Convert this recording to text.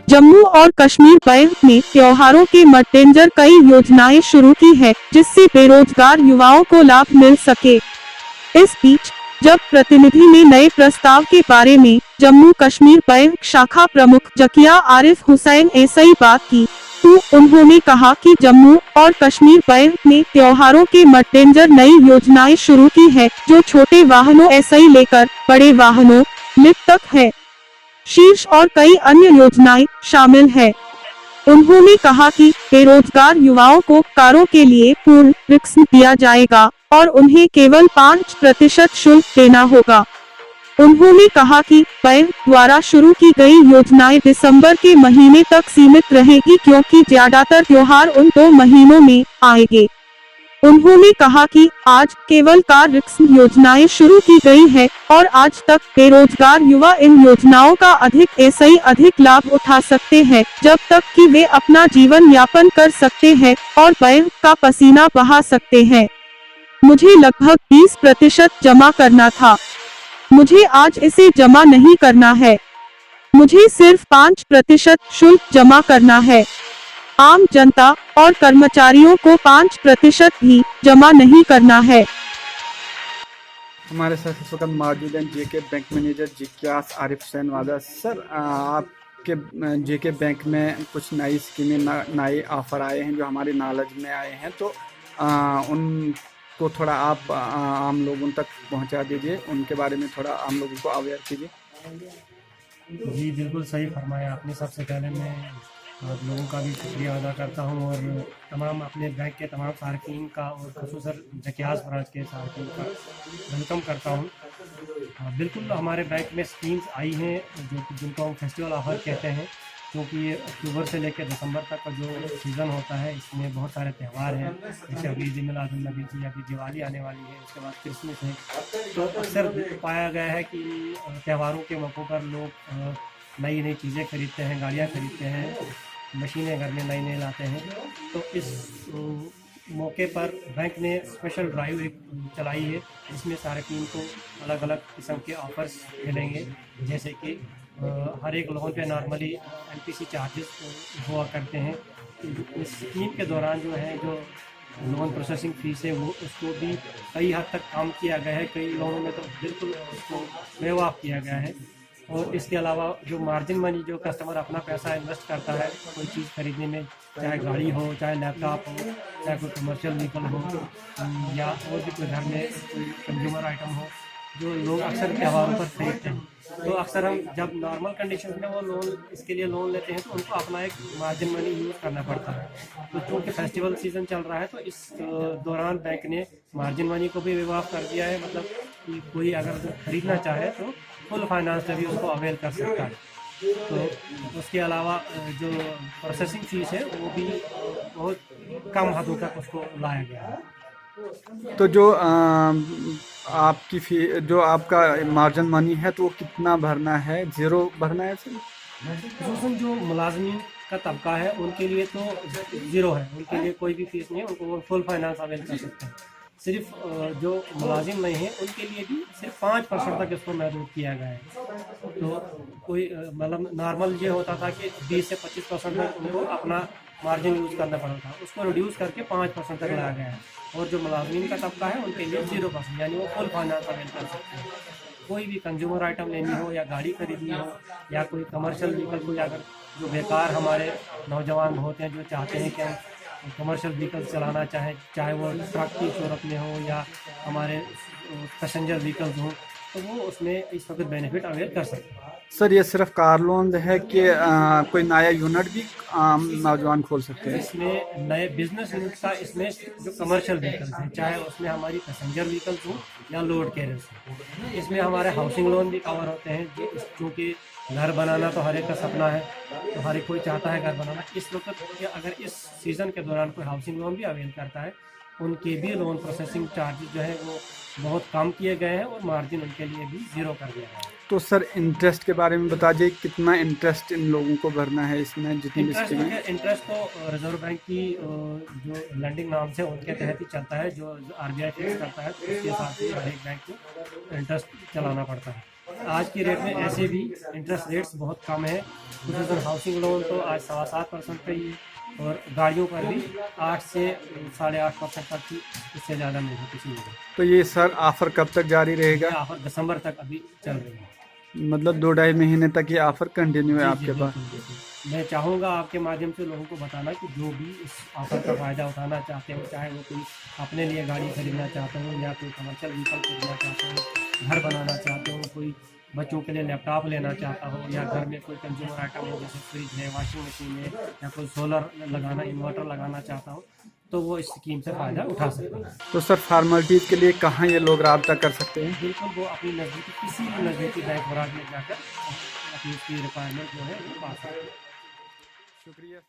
जम्मू और कश्मीर बैंक ने त्योहारों के मद्देनजर कई योजनाएं शुरू की है, जिससे बेरोजगार युवाओं को लाभ मिल सके। इस बीच जब प्रतिनिधि ने नए प्रस्ताव के बारे में जम्मू कश्मीर बैंक शाखा प्रमुख जकिया आरिफ हुसैन ऐसी बात की, तो उन्होंने कहा कि जम्मू और कश्मीर बैंक ने त्योहारों के मद्देनजर नई योजनाएं शुरू की है, जो छोटे वाहनों ऐसे लेकर बड़े वाहनों लिफ्ट तक है, शीर्ष और कई अन्य योजनाएं शामिल है। उन्होंने कहा कि बेरोजगार युवाओं को कारों के लिए पूर्ण ऋण दिया जाएगा और उन्हें केवल 5% शुल्क देना होगा। उन्होंने कहा कि बैंक द्वारा शुरू की गई योजनाएं दिसंबर के महीने तक सीमित रहेगी, क्योंकि ज्यादातर त्योहार उन 2 महीनों में आएंगे। उन्होंने कहा कि आज केवल कार ऋण योजनाएं शुरू की गई है और आज तक बेरोजगार युवा इन योजनाओं का अधिक लाभ उठा सकते हैं, जब तक कि वे अपना जीवन यापन कर सकते हैं और बैंक का पसीना बहा सकते हैं। मुझे लगभग 20% जमा करना था, मुझे आज इसे जमा नहीं करना है, मुझे सिर्फ 5% शुल्क जमा करना है। आम जनता और कर्मचारियों को 5% भी जमा नहीं करना है। हमारे साथ इस वक्त मौजूद हैं जेके बैंक मैनेजर जिज्ञास आरिफ हुसैन वादा। सर, आपके जेके बैंक में कुछ नई स्कीमें, नए ऑफर आए हैं जो हमारी नॉलेज में आए हैं, तो उनको थोड़ा आप आम लोगों तक पहुंचा दीजिए, उनके बारे में थोड़ा आम लोगों को अवेयर कीजिए। जी बिल्कुल सही फरमाया आपने। सबसे पहले मैं आप लोगों का भी शुक्रिया अदा करता हूं और तमाम अपने बैंक के तमाम सार्फिन का और खसूसन जकियास ब्रांच के सार्फिन का वेलकम करता हूं। बिल्कुल हमारे बैंक में स्कीम्स आई हैं जिनको हम फेस्टिवल ऑफर कहते हैं, क्योंकि ये अक्टूबर से लेकर दिसंबर तक का जो सीज़न होता है, इसमें बहुत सारे त्यौहार हैं। जैसे अभी ईद मिलादुन्नबी की, अभी दिवाली आने वाली है, उसके बाद क्रिसमस है। तो अक्सर पाया गया है कि त्योहारों के मौक़ों पर लोग नई नई चीज़ें खरीदते हैं, गाड़ियाँ खरीदते हैं, मशीनें घर में नई नई लाते हैं। तो इस मौके पर बैंक ने स्पेशल ड्राइव एक चलाई है, जिसमें सार्फिन को अलग अलग किस्म के ऑफर्स मिलेंगे। जैसे कि हर एक लोगों पे नॉर्मली एनपीसी चार्जेस हुआ करते हैं। इस स्कीम के दौरान जो है, जो लोन प्रोसेसिंग फीस है, वो उसको भी कई हद तक कम किया गया है। कई लोगों में तो बिल्कुल उसको वेव ऑफ किया गया है। और इसके अलावा जो मार्जिन मनी जो कस्टमर अपना पैसा इन्वेस्ट करता है कोई चीज़ खरीदने में, चाहे गाड़ी हो, चाहे लैपटॉप हो, चाहे कोई कमर्शियल व्हीकल हो, या और भी कोई घर में कोई कंज्यूमर आइटम हो, जो लोग अक्सर त्योहारों पर खरीदते हैं, तो अक्सर हम जब नॉर्मल कंडीशन में वो लोन इसके लिए लोन लेते हैं, तो उनको अपना एक मार्जिन मनी यूज़ करना पड़ता है। तो चूँकि फेस्टिवल सीज़न चल रहा है, तो इस दौरान बैंक ने मार्जिन मनी को भी वेव ऑफ कर दिया है। मतलब कि कोई अगर खरीदना चाहे तो फुल फाइनेंस से भी उसको अवेल कर सकता है। तो उसके अलावा जो प्रोसेसिंग फ़ीस है, वो भी बहुत कम हदों तक उसको लाया गया है। तो जो आपकी फी, जो आपका मार्जिन मनी है, तो वो कितना भरना है? 0 भरना है सर? खसूसन जो मुलाजमीन का तबका है, उनके लिए तो 0 है, उनके लिए कोई भी फीस नहीं है, उनको वो फुल फाइनेंस अवेल कर सकते हैं। सिर्फ जो मुलाजिम नहीं है, उनके लिए भी सिर्फ 5% तक इसको महदूद किया गया है। तो कोई मतलब नॉर्मल ये होता था कि 20 से 25% तक उनको अपना मार्जिन यूज़ करना पड़ा था, उसको रिड्यूस करके 5% तक लाया गया है। और जो मुलाजमीन का तबका है, उनके लिए 0%, यानी वो फुल फाइनेंस अवेल कर सकते हैं। कोई भी कंज्यूमर आइटम लेनी हो, या गाड़ी खरीदनी हो, या कोई कमर्शियल व्हीकल, कोई अगर जो बेकार हमारे नौजवान होते हैं जो चाहते हैं कि हम कमर्शियल व्हीकल चलाना चाहे वो ट्रक की सूरत में हो या हमारे पैसेंजर व्हीकल्स हों, तो वो उसमें इस वक्त बेनिफिट अवेल कर सकते हैं। सर, ये सिर्फ कार लोन है कि कोई नया यूनिट भी आम नौजवान खोल सकते हैं? इसमें नए बिजनेस यूनिट का, इसमें जो कमर्शियल व्हीकल्स हैं, चाहे उसमें हमारी पैसेंजर व्हीकल्स हों या लोड कैरियर्स हों, इसमें हमारे हाउसिंग लोन भी कवर होते हैं। क्योंकि घर बनाना तो हर एक का सपना है, तो हर एक कोई चाहता है घर बनाना। इस वक्त अगर इस सीज़न के दौरान कोई हाउसिंग लोन भी अवेल करता है, उनके भी लोन प्रोसेसिंग चार्जेस जो है वो बहुत कम किए गए हैं और मार्जिन उनके लिए भी 0 कर दिया गया है। तो सर, इंटरेस्ट के बारे में बता दीजिए, कितना इंटरेस्ट इन लोगों को भरना है इसमें? जितनी इंटरेस्ट तो रिजर्व बैंक की जो लैंडिंग नाम से उनके तहत ही चलता है, जो आरबीआई फिक्स करता है, तो उसके हिसाब से हर एक बैंक को इंटरेस्ट चलाना पड़ता है। आज की रेट में ऐसे भी इंटरेस्ट रेट्स बहुत कम है। खुसूसन हाउसिंग लोन तो आज 7.5% पे ही है, और गाड़ियों पर भी 8 से 8.5% तक की, इससे ज़्यादा नहीं है किसी में। तो ये सर ऑफर कब तक जारी रहेगा? ये ऑफर दिसंबर तक अभी चल रही है। मतलब 2-2.5 महीने तक ये ऑफर कंटिन्यू है जी, आपके पास? बिल्कुल, बिल्कुल। मैं चाहूँगा आपके माध्यम से लोगों को बताना कि जो भी इस ऑफर का फ़ायदा उठाना चाहते हो, चाहे वो कोई अपने लिए गाड़ी खरीदना चाहते हो या कोई कमर्शियल व्हीकल खरीदना चाहते हो, घर बनाना चाहते हो, कोई बच्चों के लिए लैपटॉप लेना चाहता हो, या घर में कोई कंज्यूमर आइटम हो जैसे फ्रिज है, वॉशिंग मशीन है, या कोई सोलर लगाना, इन्वर्टर लगाना चाहता हो, तो वो इस स्कीम से फ़ायदा उठा सकते हैं। तो सर फॉर्मेलिटीज़ के लिए कहाँ ये लोग रब्ता कर सकते हैं? बिल्कुल, वो अपनी नज़दीकी किसी भी नज़दीकी बैंक ब्रांच में जाकर अपनी उसकी रिक्वायरमेंट जो है वो पा सकते हैं। शुक्रिया।